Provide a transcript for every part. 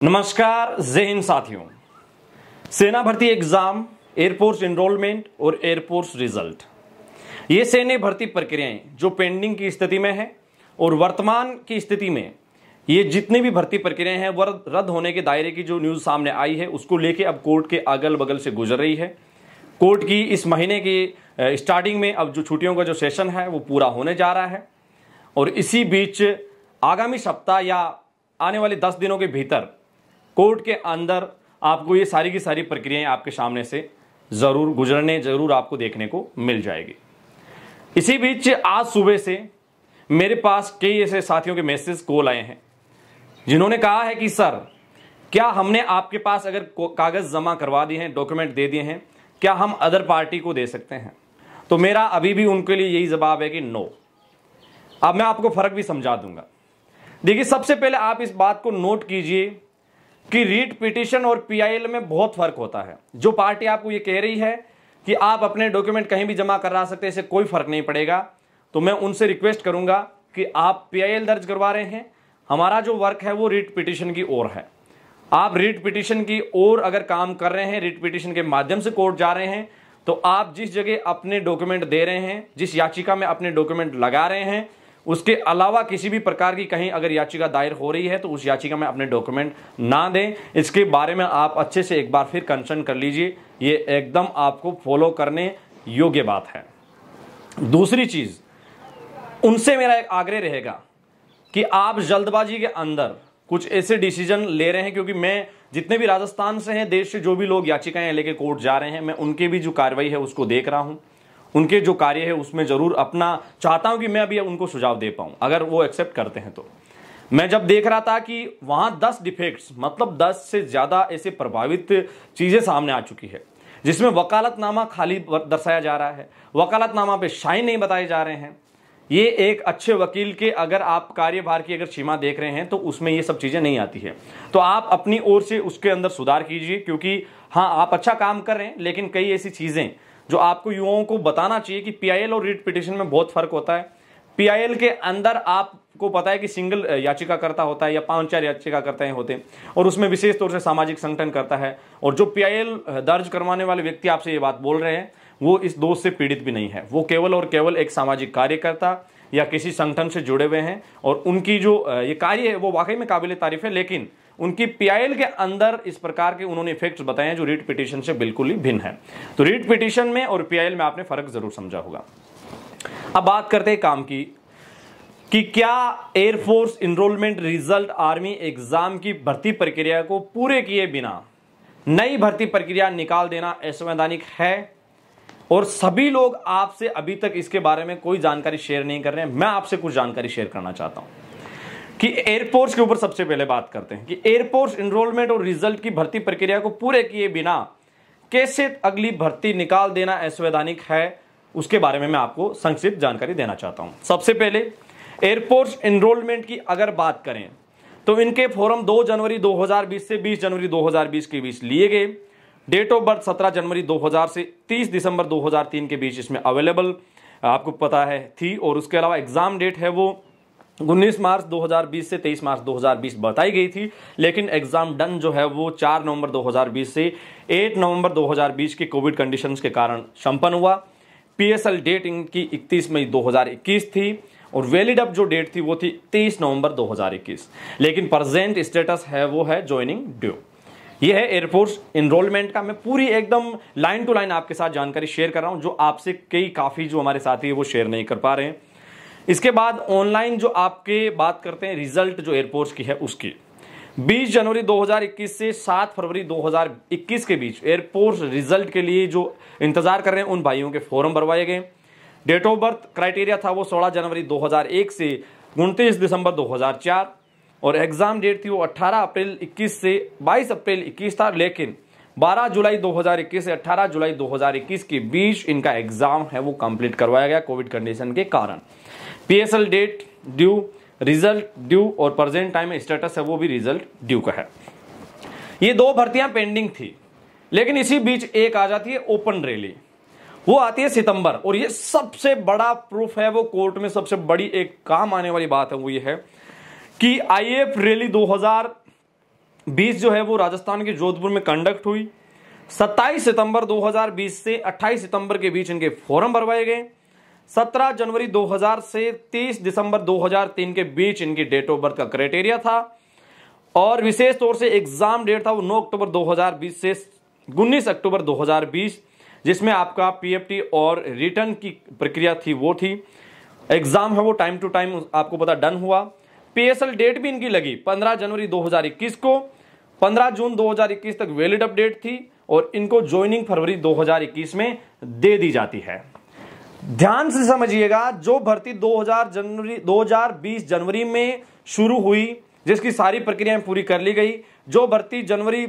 नमस्कार जय हिंद साथियों। सेना भर्ती एग्जाम, एयरफोर्स एनरोलमेंट और एयरफोर्स रिजल्ट, ये सैन्य भर्ती प्रक्रियाएं जो पेंडिंग की स्थिति में है और वर्तमान की स्थिति में ये जितनी भी भर्ती प्रक्रियाएं हैं वह रद्द होने के दायरे की जो न्यूज सामने आई है उसको लेके अब कोर्ट के अगल बगल से गुजर रही है। कोर्ट की इस महीने की स्टार्टिंग में अब जो छुट्टियों का जो सेशन है वो पूरा होने जा रहा है और इसी बीच आगामी सप्ताह या आने वाले 10 दिनों के भीतर कोर्ट के अंदर आपको ये सारी की सारी प्रक्रियाएं आपके सामने से जरूर आपको देखने को मिल जाएगी। इसी बीच आज सुबह से मेरे पास कई ऐसे साथियों के मैसेज कॉल आए हैं जिन्होंने कहा है कि सर क्या हमने आपके पास अगर कागज जमा करवा दिए हैं, डॉक्यूमेंट दे दिए हैं, क्या हम अदर पार्टी को दे सकते हैं? तो मेरा अभी भी उनके लिए यही जवाब है कि नो। अब मैं आपको फर्क भी समझा दूंगा। देखिए, सबसे पहले आप इस बात को नोट कीजिए कि रीट पिटीशन और पीआईएल में बहुत फर्क होता है। जो पार्टी आपको ये कह रही है कि आप अपने डॉक्यूमेंट कहीं भी जमा करा सकते हैं, इससे कोई फर्क नहीं पड़ेगा, तो मैं उनसे रिक्वेस्ट करूंगा कि आप पीआईएल दर्ज करवा रहे हैं, हमारा जो वर्क है वो रीट पिटीशन की ओर है। आप रीट पिटीशन की ओर अगर काम कर रहे हैं, रीट पिटीशन के माध्यम से कोर्ट जा रहे हैं, तो आप जिस जगह अपने डॉक्यूमेंट दे रहे हैं, जिस याचिका में अपने डॉक्यूमेंट लगा रहे हैं, उसके अलावा किसी भी प्रकार की कहीं अगर याचिका दायर हो रही है तो उस याचिका में अपने डॉक्यूमेंट ना दें। इसके बारे में आप अच्छे से एक बार फिर कंसर्न कर लीजिए, ये एकदम आपको फॉलो करने योग्य बात है। दूसरी चीज, उनसे मेरा एक आग्रह रहेगा कि आप जल्दबाजी के अंदर कुछ ऐसे डिसीजन ले रहे हैं, क्योंकि मैं जितने भी राजस्थान से हैं, देश से जो भी लोग याचिकाएं लेके कोर्ट जा रहे हैं, मैं उनके भी जो कार्रवाई है उसको देख रहा हूं, उनके जो कार्य है उसमें जरूर अपना चाहता हूं कि मैं अभी उनको सुझाव दे पाऊं, अगर वो एक्सेप्ट करते हैं तो। मैं जब देख रहा था कि वहां 10 डिफेक्ट्स, मतलब 10 से ज्यादा ऐसे प्रभावित चीजें सामने आ चुकी है, जिसमें वकालतनामा खाली दर्शाया जा रहा है, वकालतनामा पे साइन नहीं बताए जा रहे हैं। ये एक अच्छे वकील के अगर आप कार्यभार की अगर सीमा देख रहे हैं तो उसमें ये सब चीजें नहीं आती है। तो आप अपनी ओर से उसके अंदर सुधार कीजिए, क्योंकि हाँ, आप अच्छा काम कर रहे हैं, लेकिन कई ऐसी चीजें जो आपको युवाओं को बताना चाहिए कि पीआईएल और रीट पिटीशन में बहुत फर्क होता है। पीआईएल के अंदर आपको पता है कि सिंगल याचिकाकर्ता होता है या 5-4 याचिकाकर्ता होते हैं, और उसमें विशेष तौर से सामाजिक संगठन करता है। और जो पीआईएल दर्ज करवाने वाले व्यक्ति आपसे ये बात बोल रहे हैं वो इस दोष से पीड़ित भी नहीं है, वो केवल और केवल एक सामाजिक कार्यकर्ता या किसी संगठन से जुड़े हुए हैं, और उनकी जो ये कार्य है वो वाकई में काबिल तारीफ है। लेकिन उनकी पीआईएल के अंदर इस प्रकार के उन्होंने इफेक्ट्स बताए हैं जो रीट पिटीशन से बिल्कुल ही भिन्न है। तो रीट पिटीशन में और पीआईएल में आपने फर्क जरूर समझा होगा। अब बात करते हैं काम की कि क्या air force enrolment result army exam की भर्ती प्रक्रिया को पूरे किए बिना नई भर्ती प्रक्रिया निकाल देना असंवैधानिक है? और सभी लोग आपसे अभी तक इसके बारे में कोई जानकारी शेयर नहीं कर रहे हैं। मैं आपसे कुछ जानकारी शेयर करना चाहता हूं कि एयरफोर्स के ऊपर सबसे पहले बात करते हैं कि एयरफोर्स एनरोलमेंट और रिजल्ट की भर्ती प्रक्रिया को पूरे किए बिना कैसे अगली भर्ती निकाल देना असंवैधानिक है, उसके बारे में मैं आपको संक्षिप्त जानकारी देना चाहता हूं। सबसे पहले एयरफोर्स एनरोलमेंट की अगर बात करें तो इनके फॉर्म 2 जनवरी 2020 से 20 जनवरी 2020 के बीच लिए गए। डेट ऑफ बर्थ 17 जनवरी 2000 से 30 दिसंबर 2003 के बीच इसमें अवेलेबल आपको पता है थी। और उसके अलावा एग्जाम डेट है वो 19 मार्च 2020 से 23 मार्च 2020 बताई गई थी, लेकिन एग्जाम डन जो है वो 4 नवंबर 2020 से 8 नवंबर 2020 के कोविड कंडीशंस के कारण संपन्न हुआ। पीएसएल डेट इनकी 31 मई 2021 थी और वैलिड अप जो डेट थी वो थी 23 नवंबर 2021, लेकिन प्रेजेंट स्टेटस है वो है ज्वाइनिंग ड्यू। ये है एयरफोर्स एनरोलमेंट का। मैं पूरी एकदम लाइन टू लाइन आपके साथ जानकारी शेयर कर रहा हूं, जो आपसे काफी जो हमारे साथी है वो शेयर नहीं कर पा रहे हैं। इसके बाद ऑनलाइन जो आपके बात करते हैं रिजल्ट जो एयरफोर्स की है उसकी 20 जनवरी 2021 से 7 फरवरी 2021 के बीच एयरफोर्स रिजल्ट के लिए जो इंतजार कर रहे हैं उन भाइयों के फॉर्म भरवाए गए। डेट ऑफ बर्थ क्राइटेरिया था वो 16 जनवरी 2001 से 29 दिसंबर 2004 और एग्जाम डेट थी वो 18 अप्रैल 21 से 22 अप्रैल 21 था, लेकिन 12 जुलाई 2021 से 18 जुलाई 2021 के बीच इनका एग्जाम है वो कंप्लीट करवाया गया कोविड कंडीशन के कारण। PSL date due, result due और प्रेजेंट टाइम में स्टेटस है वो भी रिजल्ट ड्यू का है। ये 2 भर्तियां पेंडिंग थी, लेकिन इसी बीच एक आ जाती है ओपन रैली, वो आती है सितंबर। और ये सबसे बड़ा प्रूफ है, वो कोर्ट में सबसे बड़ी एक काम आने वाली बात है वो ये है कि आईएएफ रैली 20 जो है वो राजस्थान के जोधपुर में कंडक्ट हुई। 27 सितंबर 2020 से 28 सितंबर के बीच इनके फॉर्म भरवाए गए। 17 जनवरी 2000 से 30 दिसंबर 2003 के बीच इनकी डेट ऑफ बर्थ का क्राइटेरिया था। और विशेष तौर से एग्जाम डेट था वो 9 अक्टूबर 2020 से 19 अक्टूबर 2020, जिसमें आपका पीएफटी और रिटर्न की प्रक्रिया थी वो थी। एग्जाम है वो टाइम टू टाइम आपको पता डन हुआ। पीएसएल डेट भी इनकी लगी 15 जनवरी 2021 को। 15 जून 2021 तक वैलिड अपडेट थी और इनको ज्वाइनिंग फरवरी 2021 में दे दी जाती है। ध्यान से समझिएगा, जो भर्ती 2020 जनवरी में शुरू हुई, जिसकी सारी प्रक्रियाएं पूरी कर ली गई, जो भर्ती जनवरी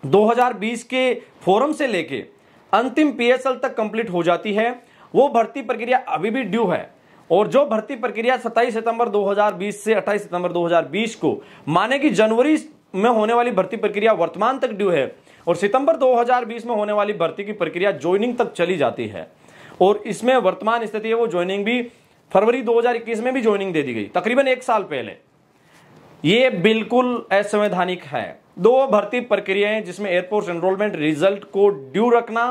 2020 के फोरम से लेके अंतिम पीएसएल तक कंप्लीट हो जाती है, वो भर्ती प्रक्रिया अभी भी ड्यू है। और जो भर्ती प्रक्रिया 27 सितंबर 2020 से 28 सितंबर 2020 को, माने कि जनवरी में होने वाली भर्ती प्रक्रिया वर्तमान तक ड्यू है और सितंबर 2020 में होने वाली भर्ती की प्रक्रिया ज्वाइनिंग तक चली जाती है। और इसमें वर्तमान स्थिति है वो ज्वाइनिंग भी फरवरी 2021 में भी ज्वाइनिंग दे दी गई, तकरीबन 1 साल पहले। ये बिल्कुल असंवैधानिक है। 2 भर्ती प्रक्रियाएं, जिसमें एयरफोर्स एनरोलमेंट रिजल्ट को ड्यू रखना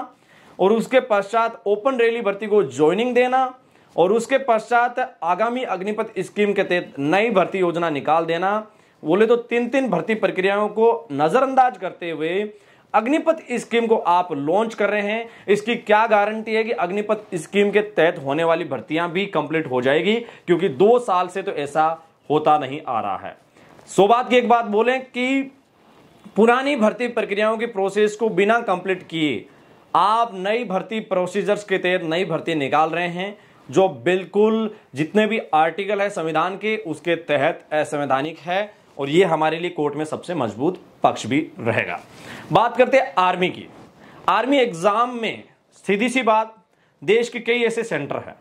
और उसके पश्चात ओपन रैली भर्ती को ज्वाइनिंग देना और उसके पश्चात आगामी अग्निपथ स्कीम के तहत नई भर्ती योजना निकाल देना। बोले तो 3 भर्ती प्रक्रियाओं को नजरअंदाज करते हुए अग्निपथ स्कीम को आप लॉन्च कर रहे हैं। इसकी क्या गारंटी है कि अग्निपथ स्कीम के तहत होने वाली भर्तियां भी कंप्लीट हो जाएगी, क्योंकि 2 साल से तो ऐसा होता नहीं आ रहा है। सो बात की एक बात बोलें कि पुरानी भर्ती प्रक्रियाओं की प्रोसेस को बिना कंप्लीट किए आप नई भर्ती प्रोसीजर्स के तहत नई भर्ती निकाल रहे हैं, जो बिल्कुल जितने भी आर्टिकल है संविधान के उसके तहत असंवैधानिक है और ये हमारे लिए कोर्ट में सबसे मजबूत पक्ष भी रहेगा। बात करते हैं आर्मी की। आर्मी एग्जाम में सीधी सी बात, देश के कई ऐसे सेंटर हैं।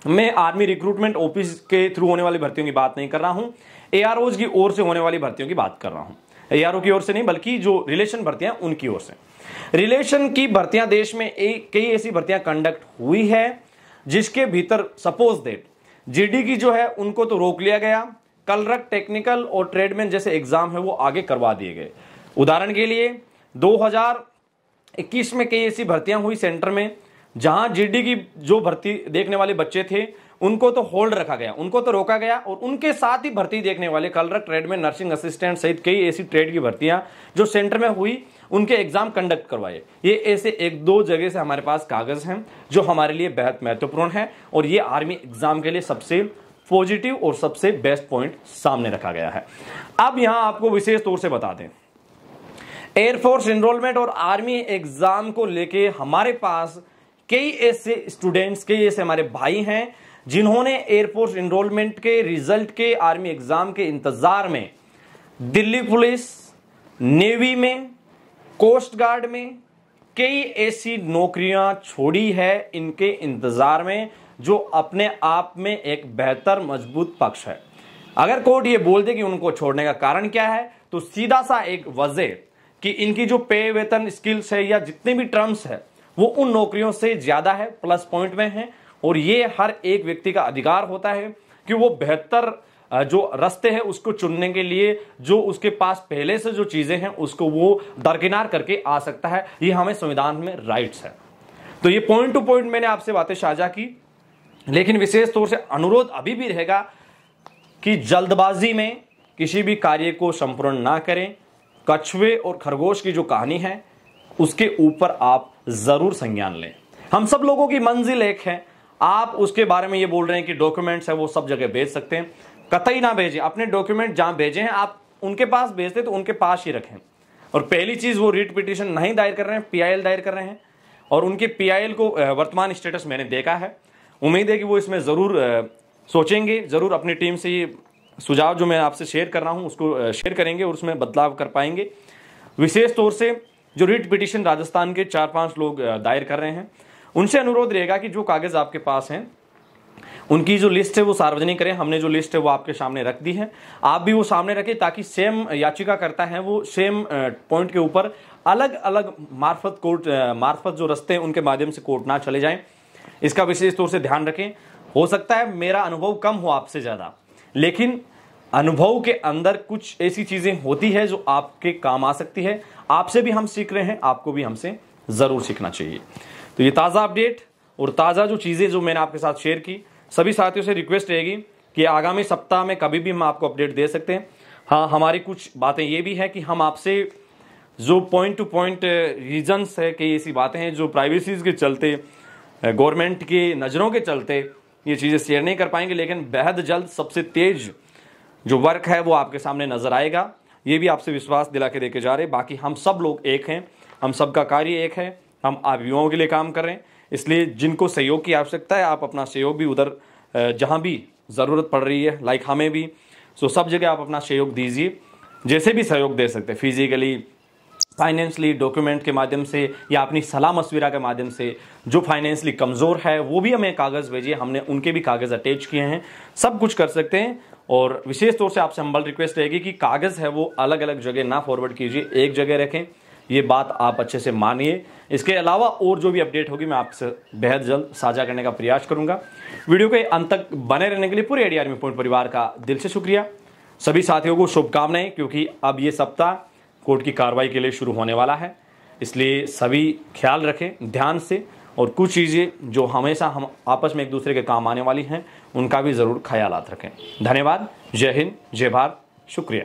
मैं आर्मी रिक्रूटमेंट ऑफिस के थ्रू होने वाली भर्तियों की बात नहीं कर रहा हूं, एआरओज की ओर से होने वाली भर्तियों की बात कर रहा हूं। एआरओ की ओर से नहीं, बल्कि जो रिलेशन भर्तियां उनकी ओर से। रिलेशन की भर्तियां देश में कई ऐसी भर्तियां कंडक्ट हुई है जिसके भीतर सपोज दैट जीडी की जो है उनको तो रोक लिया गया, कलरक, टेक्निकल और ट्रेडमैन जैसे एग्जाम है वो आगे करवा दिए गए। उदाहरण के लिए 2021 में कई ऐसी भर्तियां हुई सेंटर में जहां जीडी की जो भर्ती देखने वाले बच्चे थे उनको तो होल्ड रखा गया, उनको तो रोका गया और उनके साथ ही भर्ती देखने वाले कलरक, ट्रेडमैन, नर्सिंग असिस्टेंट सहित कई ऐसी ट्रेड की भर्तियां जो सेंटर में हुई उनके एग्जाम कंडक्ट करवाए। ये ऐसे 1-2 जगह से हमारे पास कागज हैं जो हमारे लिए बेहद महत्वपूर्ण है और ये आर्मी एग्जाम के लिए सबसे पॉजिटिव और सबसे बेस्ट पॉइंट सामने रखा गया है। अब यहां आपको विशेष तौर से बता दें, एयरफोर्स एनरोलमेंट और आर्मी एग्जाम को लेके हमारे पास कई ऐसे स्टूडेंट्स, कई ऐसे हमारे भाई हैं जिन्होंने एयरफोर्स एनरोलमेंट के रिजल्ट के आर्मी एग्जाम के इंतजार में दिल्ली पुलिस, नेवी में, कोस्ट गार्ड में कई ऐसी नौकरियां छोड़ी है इनके इंतजार में, जो अपने आप में एक बेहतर मजबूत पक्ष है। अगर कोर्ट ये बोल दे कि उनको छोड़ने का कारण क्या है, तो सीधा सा एक वजह कि इनकी जो पे, वेतन, स्किल्स है या जितने भी टर्म्स है वो उन नौकरियों से ज्यादा है, प्लस पॉइंट में है। और ये हर एक व्यक्ति का अधिकार होता है कि वो बेहतर जो रास्ते हैं उसको चुनने के लिए जो उसके पास पहले से जो चीजें हैं उसको वो दरकिनार करके आ सकता है। ये हमें संविधान में राइट्स है। तो ये पॉइंट टू पॉइंट मैंने आपसे बातें साझा की, लेकिन विशेष तौर से अनुरोध अभी भी रहेगा कि जल्दबाजी में किसी भी कार्य को संपूर्ण ना करें। कछुए और खरगोश की जो कहानी है उसके ऊपर आप जरूर संज्ञान लें। हम सब लोगों की मंजिल एक है। आप उसके बारे में ये बोल रहे हैं कि डॉक्यूमेंट्स है वो सब जगह भेज सकते हैं, कतई ना भेजें। अपने डॉक्यूमेंट जहां भेजे हैं आप उनके पास भेजते तो उनके पास ही रखें। और पहली चीज, वो रीट पिटीशन नहीं दायर कर रहे हैं, पीआईएल दायर कर रहे हैं और उनके पीआईएल को वर्तमान स्टेटस मैंने देखा है। उम्मीद है कि वो इसमें जरूर सोचेंगे, जरूर अपनी टीम से ये सुझाव जो मैं आपसे शेयर कर रहा हूं उसको शेयर करेंगे और उसमें बदलाव कर पाएंगे। विशेष तौर से जो रीट पिटीशन राजस्थान के 4-5 लोग दायर कर रहे हैं, उनसे अनुरोध रहेगा कि जो कागज आपके पास हैं उनकी जो लिस्ट है वो सार्वजनिक करें। हमने जो लिस्ट है वो आपके सामने रख दी है, आप भी वो सामने रखें ताकि सेम याचिका करता है वो सेम पॉइंट के ऊपर अलग अलग मार्फत जो रास्ते हैं उनके माध्यम से कोर्ट ना चले जाएं। इसका विशेष तौर से ध्यान रखें। हो सकता है मेरा अनुभव कम हो आपसे ज्यादा, लेकिन अनुभव के अंदर कुछ ऐसी चीजें होती है जो आपके काम आ सकती है। आपसे भी हम सीख रहे हैं, आपको भी हमसे जरूर सीखना चाहिए। तो ये ताज़ा अपडेट और ताज़ा जो चीज़ें जो मैंने आपके साथ शेयर की, सभी साथियों से रिक्वेस्ट रहेगी कि आगामी सप्ताह में कभी भी हम आपको अपडेट दे सकते हैं। हाँ, हमारी कुछ बातें ये भी है कि हम आपसे जो पॉइंट टू पॉइंट रीजंस है कि ऐसी बातें हैं जो प्राइवेसीज के चलते, गवर्नमेंट की नज़रों के चलते ये चीज़ें शेयर नहीं कर पाएंगे, लेकिन बेहद जल्द सबसे तेज जो वर्क है वो आपके सामने नजर आएगा। ये भी आपसे विश्वास दिला के देके जा रहे। बाकी हम सब लोग एक हैं, हम सबका कार्य एक है, हम आप युवाओं के लिए काम कर रहे हैं। इसलिए जिनको सहयोग की आवश्यकता है, आप अपना सहयोग भी उधर जहां भी ज़रूरत पड़ रही है, लाइक हमें भी, सो सब जगह आप अपना सहयोग दीजिए, जैसे भी सहयोग दे सकते हैं, फिजिकली, फाइनेंशियली, डॉक्यूमेंट के माध्यम से या अपनी सलाह मशविरा के माध्यम से। जो फाइनेंशियली कमज़ोर है वो भी हमें कागज़ भेजिए, हमने उनके भी कागज़ अटैच किए हैं, सब कुछ कर सकते हैं। और विशेष तौर से आपसे हम्बल रिक्वेस्ट रहेगी कि कागज़ है वो अलग अलग जगह ना फॉरवर्ड कीजिए, एक जगह रखें। ये बात आप अच्छे से मानिए। इसके अलावा और जो भी अपडेट होगी मैं आपसे बेहद जल्द साझा करने का प्रयास करूंगा। वीडियो के अंत तक बने रहने के लिए पूरे AD आर्मी पॉइंट परिवार का दिल से शुक्रिया। सभी साथियों को शुभकामनाएं, क्योंकि अब ये सप्ताह कोर्ट की कार्रवाई के लिए शुरू होने वाला है। इसलिए सभी ख्याल रखें ध्यान से, और कुछ चीज़ें जो हमेशा हम आपस में एक दूसरे के काम आने वाली हैं उनका भी ज़रूर ख्यालात रखें। धन्यवाद। जय हिंद, जय भारत, शुक्रिया।